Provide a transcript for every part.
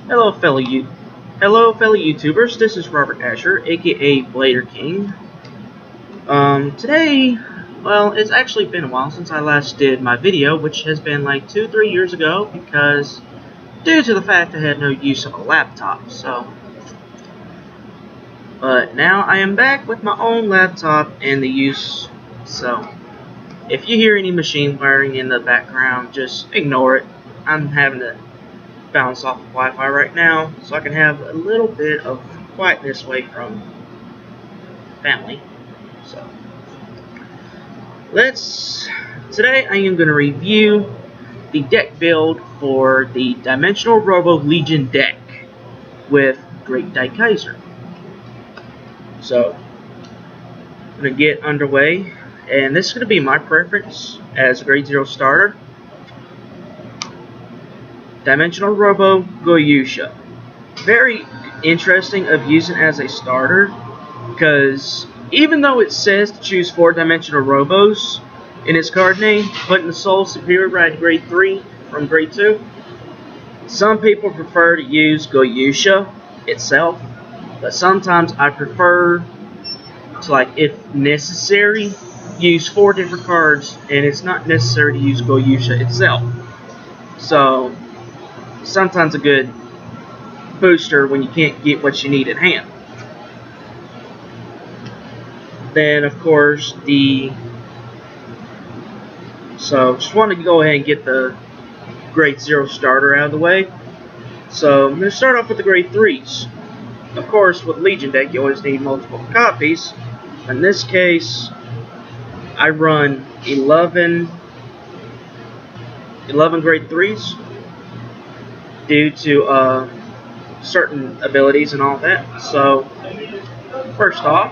Hello fellow YouTubers. This is Robert Asher, aka Blader King. Today, well, it's actually been a while since I last did my video, which has been like 2-3 years ago, because due to the fact I had no use of a laptop. But now I am back with my own laptop and the use. So if you hear any machine wiring in the background, just ignore it. I'm having to bounce off of Wi-Fi right now, so I can have a little bit of quietness away from family. So today I am going to review the deck build for the Dimensional Robo Legion deck with Great Kaiser. So I'm going to get underway, and this is going to be my preference as a grade 0 starter. Dimensional Robo Goyusha. Very interesting of using as a starter, because even though it says to choose 4 Dimensional Robos in its card name, putting the Soul Superior right at grade 3 from grade 2, some people prefer to use Goyusha itself, but sometimes I prefer to, like, if necessary, use 4 different cards, and it's not necessary to use Goyusha itself. So sometimes a good booster when you can't get what you need at hand. Then, of course, so just wanted to go ahead and get the grade 0 starter out of the way. So I'm going to start off with the grade 3s. Of course, with Legion deck, you always need multiple copies. In this case, I run 11 grade 3s. Due to certain abilities and all that. So, first off,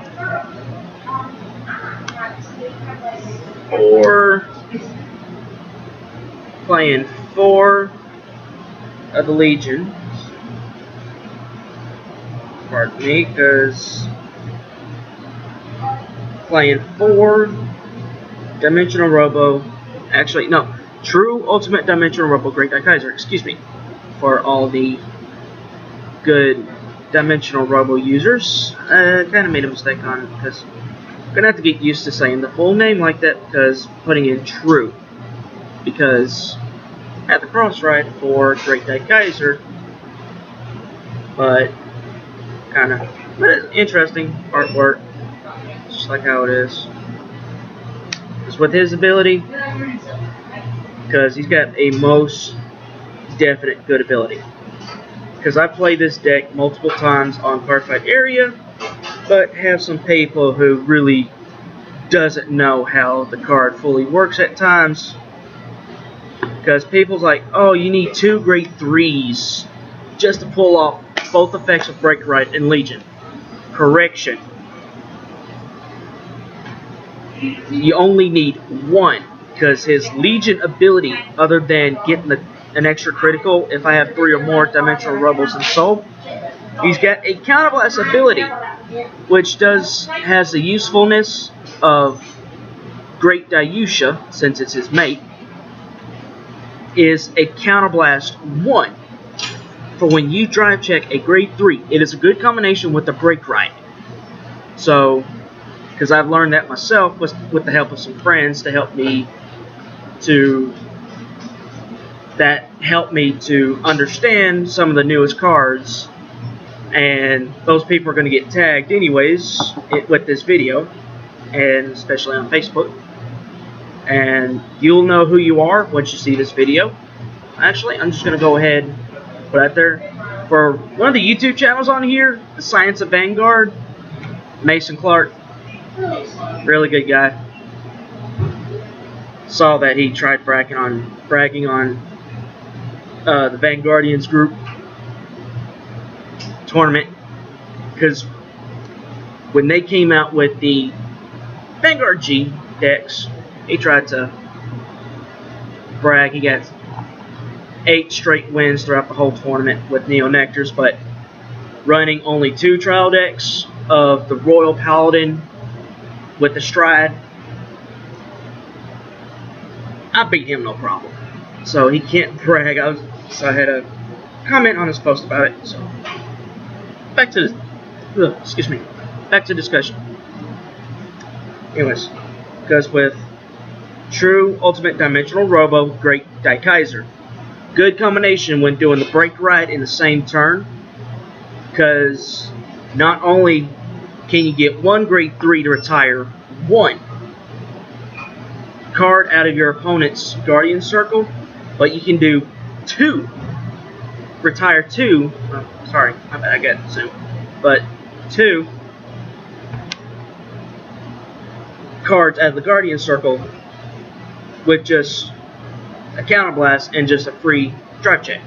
playing 4 of the Legion. Pardon me, because playing 4 Dimensional Robo. Actually, no, True Ultimate Dimensional Robo Great Kaiser. Excuse me. For all the good Dimensional Robo users. Kind of made a mistake on it, because I'm going to have to get used to saying the full name like that, because putting in True. Because at the cross ride for Great Kaiser, but interesting artwork, just like how it is. Just with his ability, because he's got a most definite good ability. Because I play this deck multiple times on Cardfight area, but have some people who really doesn't know how the card fully works at times. Because people's like, oh, you need 2 grade 3s just to pull off both effects of Break Right and Legion. Correction. You only need 1, because his Legion ability, other than getting an extra critical if I have 3 or more Dimensional Robos in Soul, he's got a Counterblast ability, which has the usefulness of Great Dayusha, since it's his mate, is a Counterblast 1 for when you drive check a grade 3. It is a good combination with the Break Right. So, because I've learned that myself with the help of some friends to help me to understand some of the newest cards, and those people are going to get tagged anyways with this video, and especially on Facebook, and you'll know who you are once you see this video. Actually, I'm just going to go ahead and put out there for one of the YouTube channels on here, the Science of Vanguard, Mason Clark, really good guy. Saw that he tried bragging on the Vanguardians group tournament, because when they came out with the Vanguard G decks, he tried to brag. He got 8 straight wins throughout the whole tournament with Neo Nectars, but running only 2 trial decks of the Royal Paladin with the Stride, I beat him no problem. So he can't brag. So I had to comment on his post about it. So back to back to discussion. Anyways, because with True Ultimate Dimensional Robo, Great Daikaiser, good combination when doing the break ride in the same turn, because not only can you get one grade 3 to retire one card out of your opponent's Guardian Circle, but you can do retire two, sorry, I got soon, but 2 cards out of the Guardian Circle with just a counterblast and just a free drive check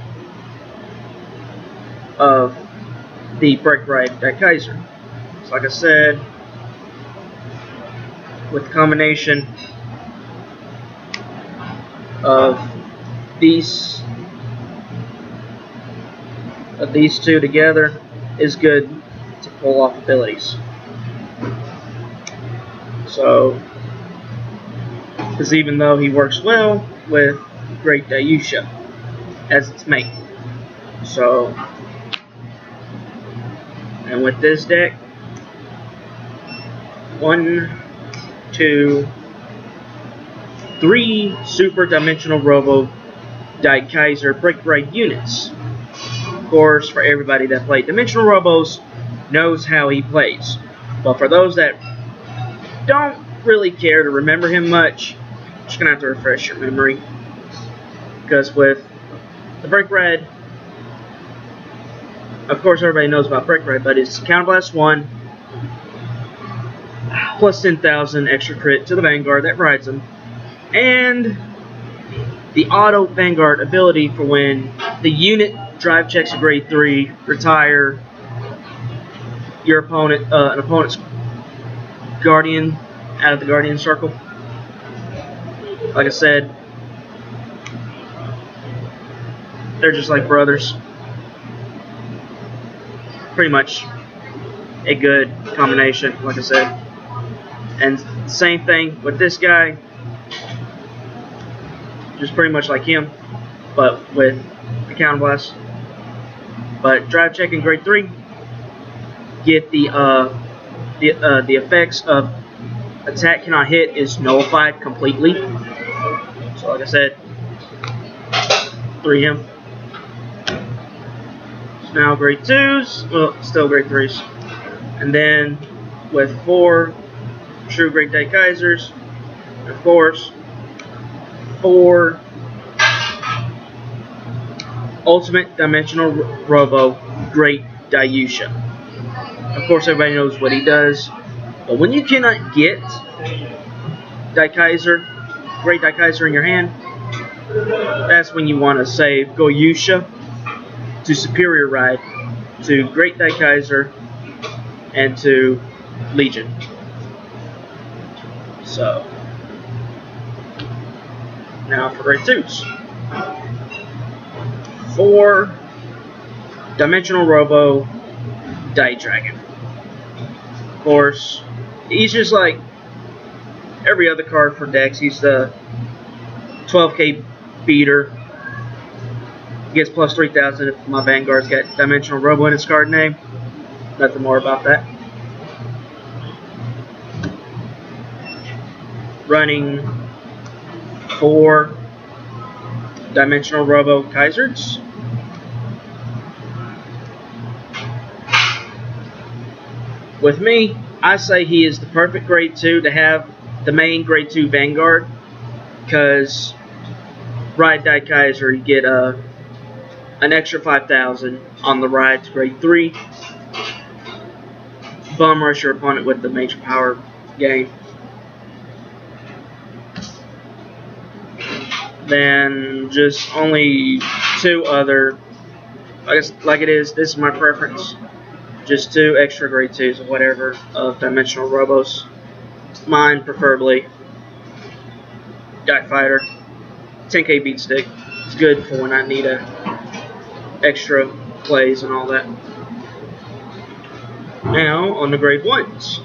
of the Break Ride Daikaiser. So like I said, with the combination of these two together is good to pull off abilities. So, because even though he works well with Great Dayusha as its mate. So, and with this deck, 1, 2, 3 Super Dimensional Robo Daikaiser Break Ride units. Of course, for everybody that played Dimensional Robos knows how he plays. But for those that don't really care to remember him much, I'm just gonna have to refresh your memory. Because with the Break Ride, of course everybody knows about Break Ride, but it's Counterblast 1 plus 10,000 extra crit to the Vanguard that rides him, and the auto Vanguard ability for when the unit drive checks a grade 3, retire your opponent, an opponent's Guardian out of the Guardian Circle. Like I said, they're just like brothers. Pretty much a good combination, like I said. And same thing with this guy, just pretty much like him, but with the counterblast. But drive check in grade 3, get the effects of attack cannot hit is nullified completely. So like I said, 3 him. So now grade 2s, well, still grade 3s. And then with 4 True Great Daikaisers, of course, 4 Ultimate Dimensional Robo Great Dayusha. Of course, everybody knows what he does, but when you cannot get Daikaiser, Great Daikaiser in your hand, that's when you want to save Goyusha to Superior Ride, to Great Daikaiser, and to Legion. So, now for grade 2s. 4 Dimensional Robo Diet Dragon. Of course, he's just like every other card for decks. He's the 12k beater. He gets plus 3,000 if my Vanguard's got Dimensional Robo in its card name. Nothing more about that. Running 4 Dimensional Robo Kaisers. With me, I say he is the perfect grade 2 to have the main grade 2 Vanguard, because Ride Daikaiser, you get an extra 5,000 on the ride to grade 3. Bum rush your opponent with the major power gain. Then just only 2 other, I guess like it is, this is my preference, just 2 extra grade 2s or whatever of Dimensional Robos. Mine preferably Die Fighter, 10k beat stick. It's good for when I need extra plays and all that. Now on the grade 1s,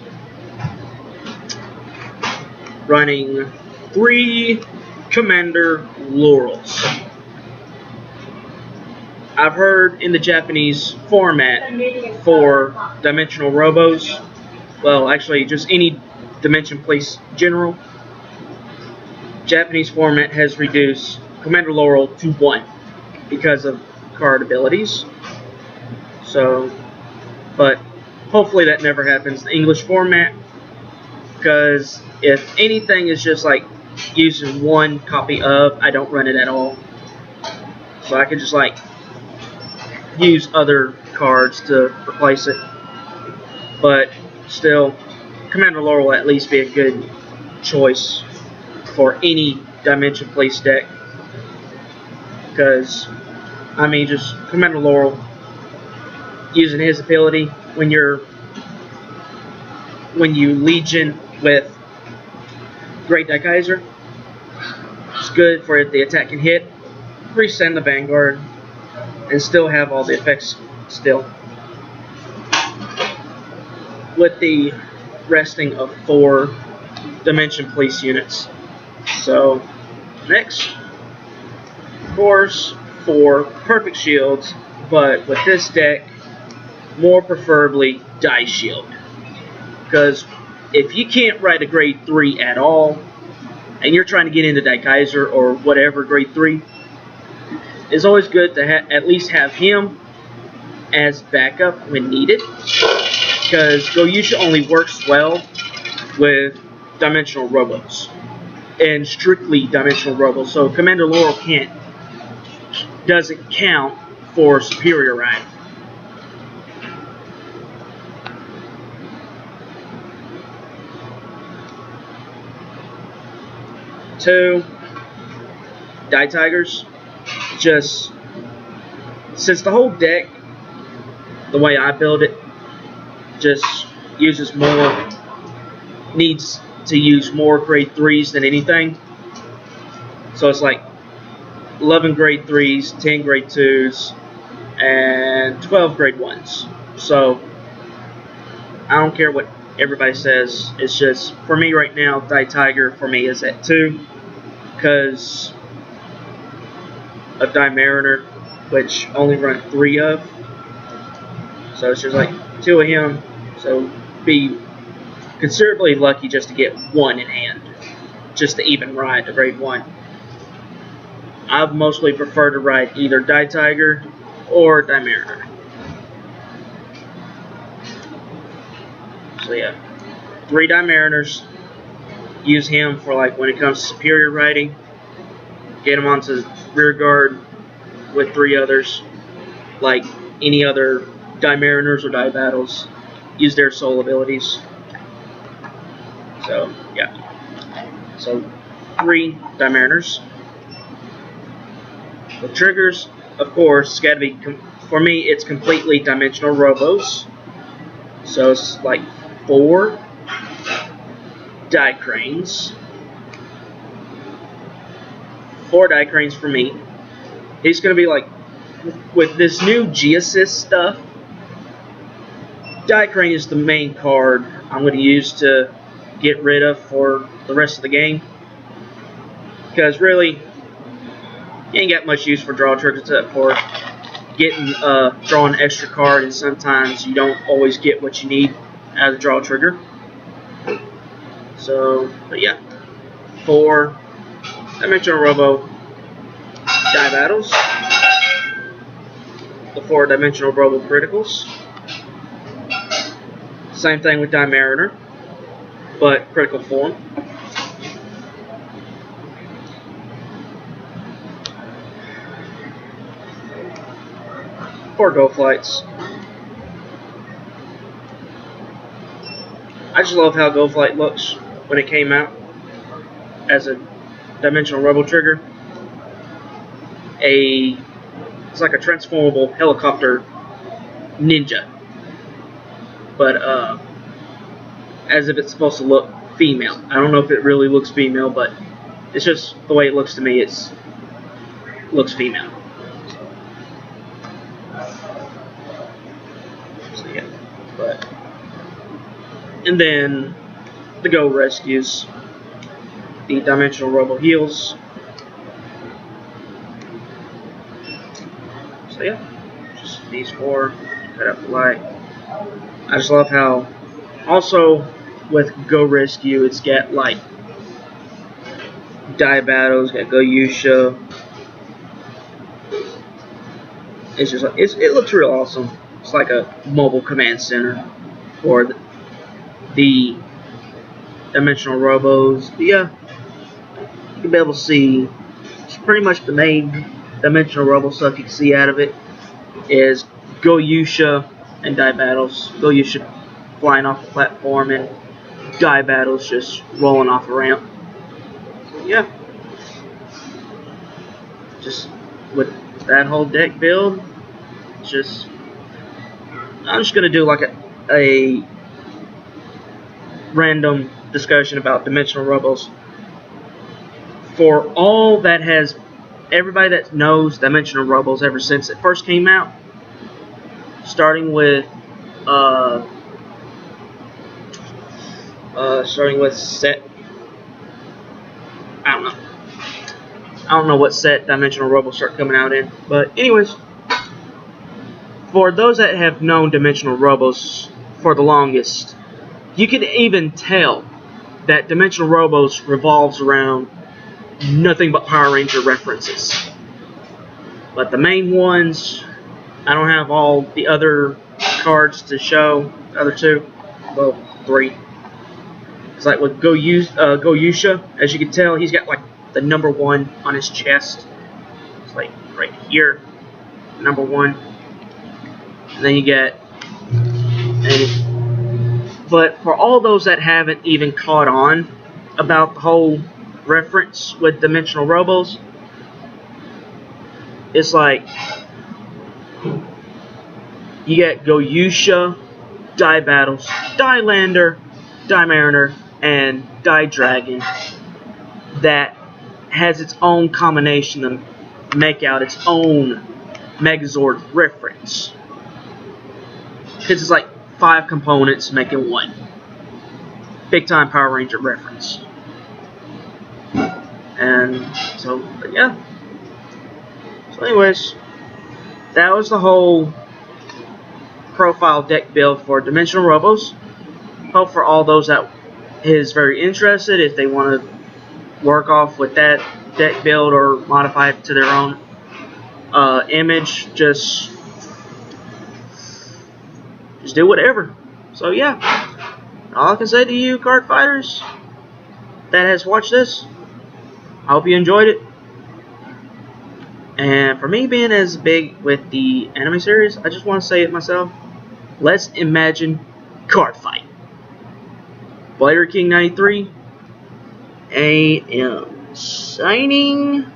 running 3 Commander Laurels. I've heard in the Japanese format for Dimensional Robos, well, actually, just any Dimension Police General, Japanese format has reduced Commander Laurel to 1 because of card abilities. So, but hopefully that never happens in the English format, because if anything is just like using 1 copy of, I don't run it at all. So I can just like use other cards to replace it. But still, Commander Laurel will at least be a good choice for any Dimension Police deck. Because, I mean, just Commander Laurel, using his ability when you Legion with Great Daikaiser, it's good for if the attack can hit, resend the Vanguard, and still have all the effects still. With the resting of 4 Dimension Police units. So, next, of course, 4 perfect shields, but with this deck, more preferably Die Shield. Because if you can't ride a grade 3 at all, and you're trying to get into Daikaiser or whatever grade 3, it's always good to at least have him as backup when needed. Because Goyusha only works well with Dimensional Robos, and strictly Dimensional Robos. So Commander Laurel doesn't count for Superior Ride. Two, Die Tigers. Just since the whole deck, the way I build it, just needs to use more grade 3s than anything. So it's like 11 grade 3s, 10 grade 2s, and 12 grade 1s. So I don't care what everybody says. It's just, for me right now, Die Tiger for me is at 2 because of Die Mariner, which only run 3 of. So it's just like 2 of him. So be considerably lucky just to get 1 in hand, just to even ride the grade 1. I mostly prefer to ride either Die Tiger or Die Mariner. So yeah, 3 Die Mariners. Use him for like when it comes to superior riding. Get him onto rear guard with 3 others, like any other Die Mariners or Die Battles. Use their soul abilities. So yeah, so 3 Die Mariners. The triggers, of course, it's got to be, for me, it's completely Dimensional Robos. So it's like 4 Die Cranes. 4 Die Cranes for me. He's going to be like, with this new G-Assist stuff, Die Crane is the main card I'm going to use to get rid of for the rest of the game. Because really, you ain't got much use for draw triggers except for getting drawing an extra card, and sometimes you don't always get what you need out of the draw trigger. So, but yeah, 4 Dimensional Robo Die Battles, the 4 Dimensional Robo Criticals. Same thing with Die Mariner, but critical form. Or Go Flights. I just love how Go Flight looks when it came out as a Dimensional Robo trigger. It's like a transformable helicopter ninja, but as if it's supposed to look female. I don't know if it really looks female, but it's just the way it looks to me. It looks female. So yeah, but and then the Go Rescues, the Dimensional Robo Heals. So yeah, just these four. Cut out the light. I just love how, also with Go Rescue, it's got like die battles, got Go Yusha. It's just like, it looks real awesome. It's like a mobile command center for the Dimensional Robos. But yeah, you can be able to see it's pretty much the main Dimensional Robo stuff you can see out of it is Go Yusha and die battles. Go Yusha flying off the platform and die battles just rolling off a ramp. So yeah, just with that whole deck build, I'm just gonna do like a random discussion about Dimensional Robos. For all that has, everybody that knows Dimensional Robos ever since it first came out, starting with set, I don't know what set Dimensional Robos start coming out in, but anyways, for those that have known Dimensional Robos for the longest, you can even tell that Dimensional Robos revolves around nothing but Power Ranger references. But the main ones, I don't have all the other cards to show, the other two, well, three. It's like with Go Yusha, as you can tell, he's got like the number 1 on his chest. It's like right here, number 1. And then you get, but for all those that haven't even caught on about the whole reference with Dimensional Robos, it's like you get Go Yusha, Die Battles, Die Lander, Die Mariner, and Die Dragon that has its own combination to make out its own Megazord reference. Because it's like 5 components making one big time Power Ranger reference. And so, but yeah. So anyways, that was the whole profile deck build for Dimensional Robos. Hope for all those that is very interested, if they want to work off with that deck build or modify it to their own image, just do whatever. So yeah, all I can say to you card fighters that has watched this, I hope you enjoyed it. And for me being as big with the anime series, I just want to say it myself. Let's imagine card fight. Blader King 93 AM signing